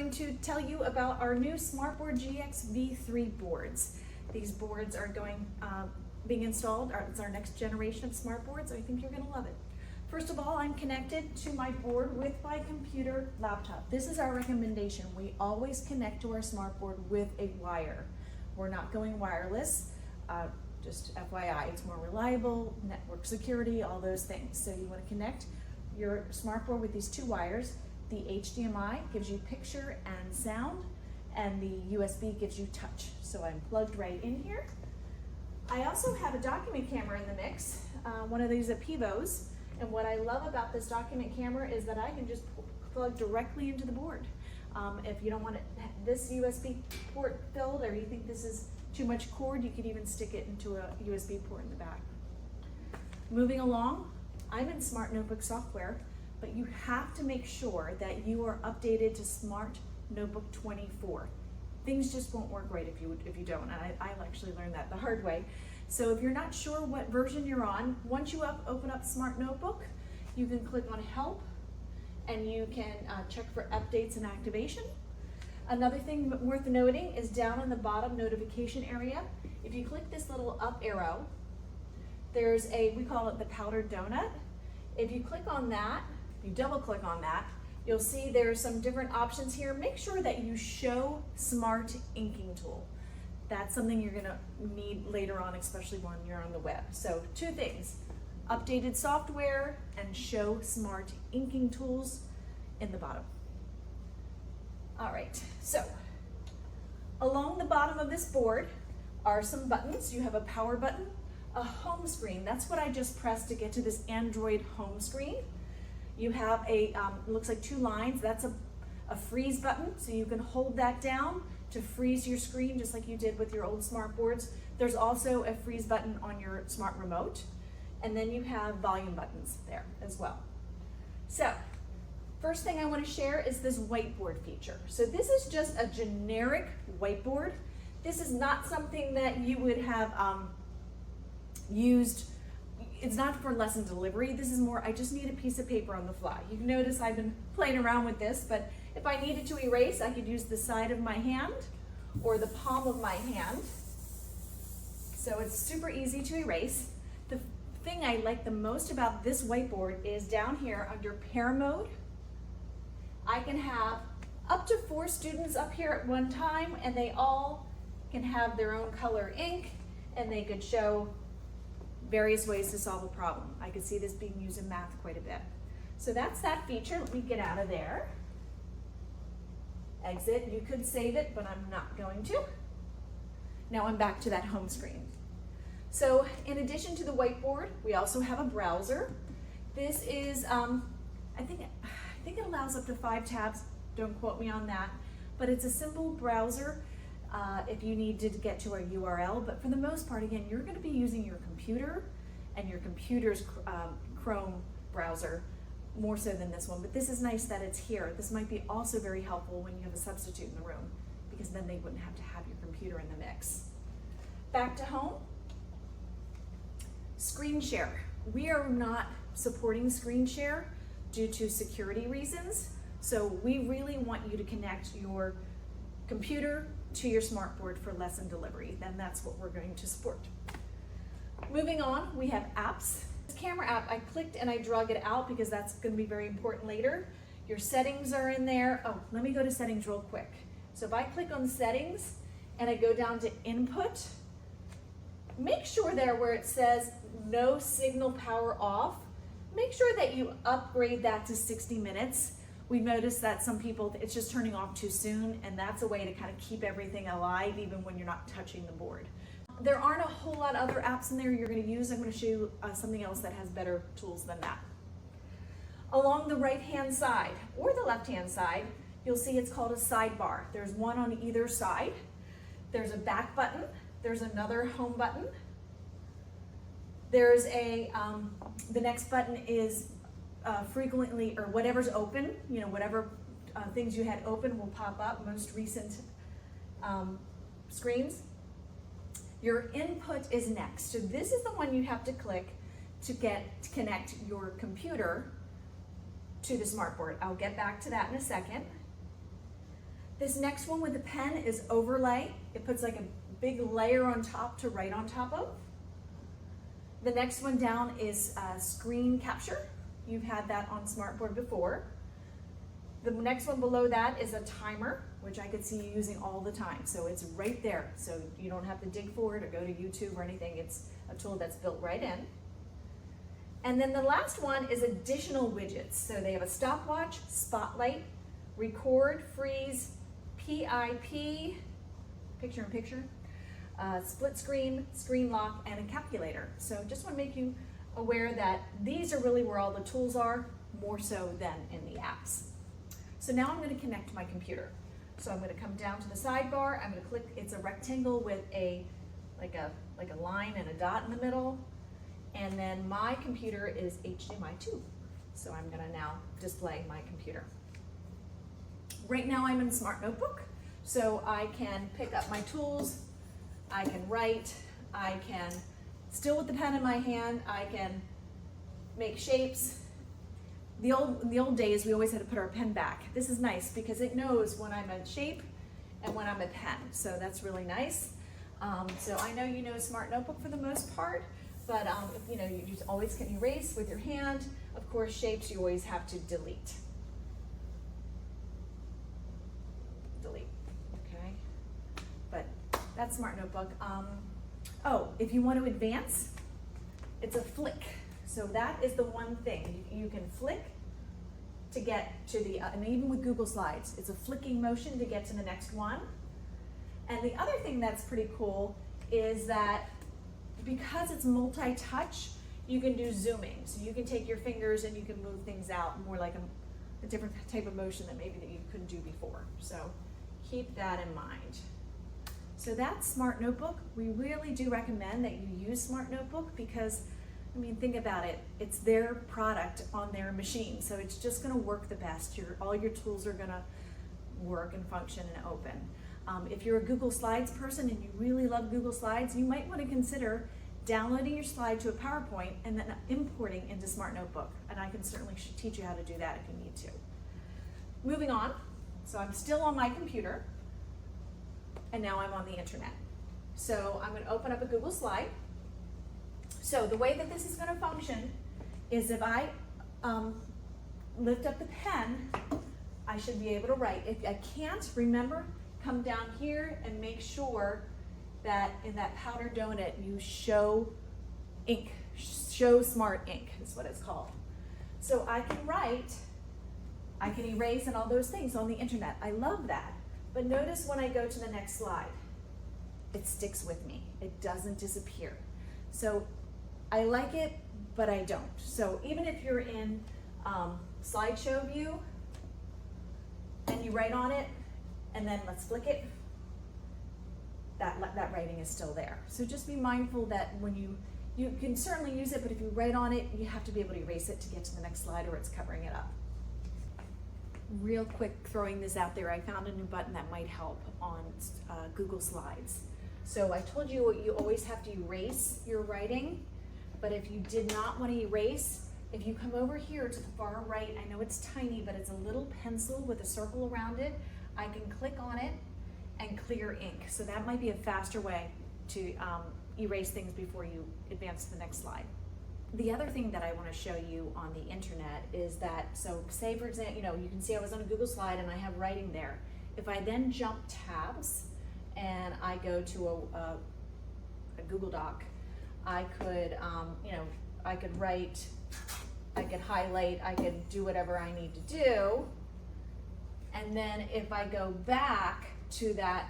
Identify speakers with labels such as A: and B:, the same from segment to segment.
A: going to tell you about our new SMARTboard GXV3 boards. These boards are being installed. It's our next generation of SMARTboards. I think you're going to love it. First of all, I'm connected to my board with my computer laptop. This is our recommendation. We always connect to our SMARTboard with a wire. We're not going wireless. Just FYI, it's more reliable, network security, all those things. So you want to connect your SMARTboard with these two wires. The HDMI gives you picture and sound, and the USB gives you touch. So I'm plugged right in here. I also have a document camera in the mix, one of these at Pivos. And what I love about this document camera is that I can just plug directly into the board. If you don't want this USB port filled, or you think this is too much cord, you could even stick it into a USB port in the back. Moving along, I'm in Smart Notebook software, but you have to make sure that you are updated to Smart Notebook 24. Things just won't work right if you don't, and I actually learned that the hard way. So if you're not sure what version you're on, once you open up Smart Notebook, you can click on Help, and you can check for updates and activation. Another thing worth noting is down in the bottom notification area, if you click this little up arrow, there's we call it the powdered donut. If you click on that, you double click on that, you'll see there's some different options here. Make sure that you show Smart Inking Tool. That's something you're gonna need later on, especially when you're on the web. So two things, updated software and show Smart Inking Tools in the bottom. All right, so along the bottom of this board are some buttons. You have a power button, a home screen. That's what I just pressed to get to this Android home screen. You have it looks like two lines. That's a freeze button, so you can hold that down to freeze your screen just like you did with your old SMARTboards. There's also a freeze button on your smart remote, and then you have volume buttons there as well. So first thing I want to share is this whiteboard feature. So this is just a generic whiteboard. This is not something that you would have used. It's not for lesson delivery. This is more, I just need a piece of paper on the fly. You can notice I've been playing around with this, but if I needed to erase, I could use the side of my hand or the palm of my hand. So it's super easy to erase. The thing I like the most about this whiteboard is down here under pair mode, I can have up to 4 students up here at one time, and they all can have their own color ink, and they could show various ways to solve a problem. I could see this being used in math quite a bit. So that's that feature. Let me get out of there. Exit. You could save it, but I'm not going to. Now I'm back to that home screen. So in addition to the whiteboard, we also have a browser. This is, I think it allows up to 5 tabs. Don't quote me on that, but it's a simple browser if you need to get to a URL. But for the most part, again, you're going to be using your computer and your computer's Chrome browser more so than this one. But this is nice that it's here. This might be also very helpful when you have a substitute in the room, because then they wouldn't have to have your computer in the mix. Back to home. Screen share. We are not supporting screen share due to security reasons. So we really want you to connect your computer to your SMARTboard for lesson delivery. Then that's what we're going to support. Moving on, we have apps. This camera app, I clicked and I drug it out because that's going to be very important later. Your settings are in there. Oh, let me go to settings real quick. So if I click on settings and I go down to input, make sure there where it says no signal power off, make sure that you upgrade that to 60 minutes. We've noticed that some people, it's just turning off too soon, and that's a way to kind of keep everything alive even when you're not touching the board. There aren't a whole lot of other apps in there you're going to use. I'm going to show you something else that has better tools than that. Along the right-hand side or the left-hand side, you'll see it's called a sidebar. There's one on either side. There's a back button. There's another home button. There's the next button is frequently, or whatever's open, you know, whatever things you had open will pop up, most recent screens. Your input is next. So this is the one you have to click to connect your computer to the SMARTboard. I'll get back to that in a second. This next one with the pen is overlay. It puts like a big layer on top to write on top of. The next one down is screen capture. You've had that on Smartboard before. The next one below that is a timer, which I could see you using all the time. So it's right there. So you don't have to dig for it or go to YouTube or anything. It's a tool that's built right in. And then the last one is additional widgets. So they have a stopwatch, spotlight, record, freeze, PIP, picture-in-picture, split screen, screen lock, and a calculator. So just want to make you aware that these are really where all the tools are, more so than in the apps. So now I'm going to connect to my computer. So I'm going to come down to the sidebar. I'm going to click. It's a rectangle with like a line and a dot in the middle. And then my computer is HDMI 2. So I'm going to now display my computer. Right now I'm in Smart Notebook. So I can pick up my tools. I can write. I can, still with the pen in my hand, I can make shapes. In the old days, we always had to put our pen back. This is nice because it knows when I'm a shape and when I'm a pen. So that's really nice. So I know you know Smart Notebook for the most part, but you know, you just always can erase with your hand. Of course, shapes you always have to delete. Delete, okay? But that's Smart Notebook. Oh, if you want to advance, it's a flick. So that is the one thing. You can flick to get to the, and even with Google Slides, it's a flicking motion to get to the next one. And the other thing that's pretty cool is that because it's multi-touch, you can do zooming. So you can take your fingers and you can move things out more like a different type of motion that maybe that you couldn't do before. So keep that in mind. So that's Smart Notebook. We really do recommend that you use Smart Notebook because, I mean, think about it. It's their product on their machine, so it's just going to work the best. All your tools are going to work and function and open. If you're a Google Slides person and you really love Google Slides, you might want to consider downloading your slide to a PowerPoint and then importing into Smart Notebook. And I can certainly teach you how to do that if you need to. Moving on. So I'm still on my computer, and now I'm on the internet. So I'm going to open up a Google Slide. So the way that this is going to function is if I lift up the pen, I should be able to write. If I can't, remember, come down here and make sure that in that powder donut you show ink, show smart ink is what it's called. So I can write, I can erase and all those things on the internet. I love that. But notice when I go to the next slide, it sticks with me. It doesn't disappear. So I like it, but I don't. So even if you're in slideshow view and you write on it, and then let's flick it, that writing is still there. So just be mindful that when you can certainly use it, but if you write on it, you have to be able to erase it to get to the next slide or it's covering it up. Real quick, throwing this out there, I found a new button that might help on Google Slides. So I told you you always have to erase your writing, but if you did not want to erase, if you come over here to the far right, I know it's tiny, but it's a little pencil with a circle around it. I can click on it and clear ink. So that might be a faster way to erase things before you advance to the next slide. The other thing that I want to show you on the internet is that, so say for example, you can see I was on a Google Slide and I have writing there. If I then jump tabs and I go to a Google Doc, I could, I could write, I could highlight, I could do whatever I need to do. And then if I go back to that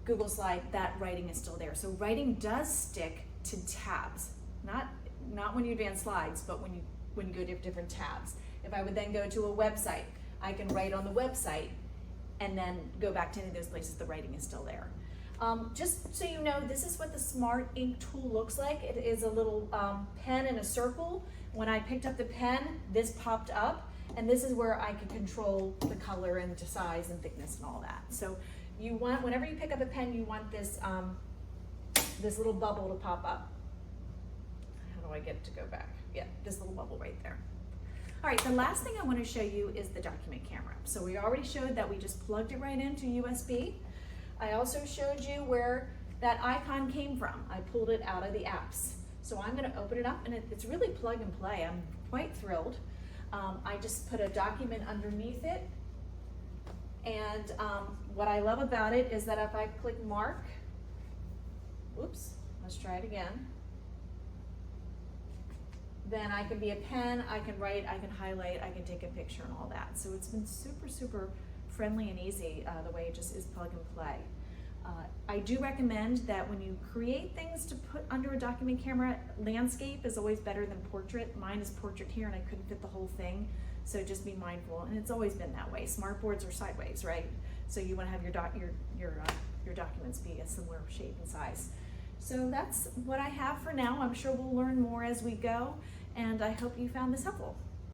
A: Google Slide, that writing is still there. So writing does stick to tabs, not when you advance slides, but when you go to different tabs. If I would then go to a website, I can write on the website and then go back to any of those places, the writing is still there. Just so you know, this is what the Smart Ink tool looks like. It is a little pen in a circle. When I picked up the pen, this popped up. And this is where I can control the color and size and thickness and all that. So you want, whenever you pick up a pen, you want this, this little bubble to pop up. How do I get it to go back? Yeah, this little bubble right there. All right, the last thing I want to show you is the document camera. So we already showed that we just plugged it right into USB. I also showed you where that icon came from. I pulled it out of the apps. So I'm going to open it up, and it's really plug and play. I'm quite thrilled. I just put a document underneath it, and what I love about it is that if I click mark, oops, let's try it again, then I can be a pen, I can write, I can highlight, I can take a picture and all that. So it's been super, super friendly and easy the way it just is plug and play. I do recommend that when you create things to put under a document camera, landscape is always better than portrait. Mine is portrait here and I couldn't fit the whole thing, so just be mindful. And it's always been that way. Smartboards are sideways, right? So you want to have your documents be a similar shape and size. So that's what I have for now. I'm sure we'll learn more as we go, and I hope you found this helpful.